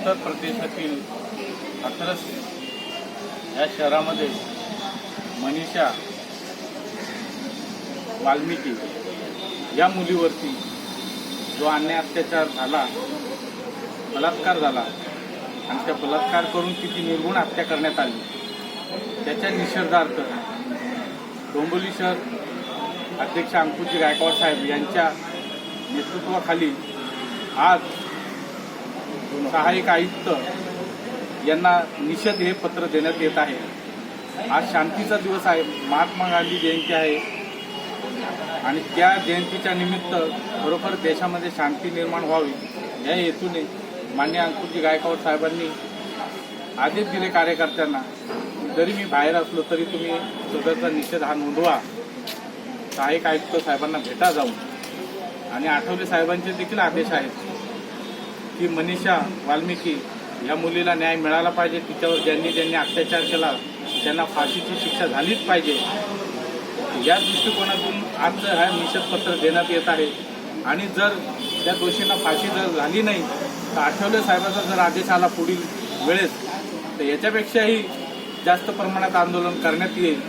उत्तर प्रदेशातील हाथरस या शहरामध्ये मनीषा वाल्मिकी या मुलीवरती जो अन्याय अत्याचार झाला, बलात्कार झाला आणि त्या बलात्कार करून तिची निर्गुण हत्या करण्यात आली, त्याच्या निषेधार्थ डोंबिवली शहर अध्यक्ष अंकुशजी गायकवाड साहेब यांच्या नेतृत्वाखाली आज सहाय्यक आयुक्त यांना निषेध हे पत्र देण्यात येत आहे। आज शांतीचा दिवस आहे, महात्मा गांधी जयंती आहे आणि त्या जयंतीच्या निमित्त खरोखर देशामध्ये शांती निर्माण व्हावी या हेतूने माननीय अंकुशजी गायकवाड साहेबांनी आदेश दिले कार्यकर्त्यांना, जरी मी बाहेर असलो तरी तुम्ही सदरचा निषेध हा नोंदवा, सहाय्यक आयुक्त साहेबांना भेटा जाऊन। आणि आठवले साहेबांचे देखील आदेश आहेत की मनीषा वाल्मिकी या मुलीला न्याय मिळाला पाहिजे, तिच्यावर ज्यांनी अत्याचार केला त्यांना फाशीची शिक्षा झालीच पाहिजे। या दृष्टिकोनातून आज हा निषेधपत्र देण्यात येत आहे आणि जर त्या दोषींना फाशी जर झाली नाही तर आठवले साहेबांचा जर आदेश आला पुढील वेळेस तर याच्यापेक्षाही जास्त प्रमाणात आंदोलन करण्यात येईल।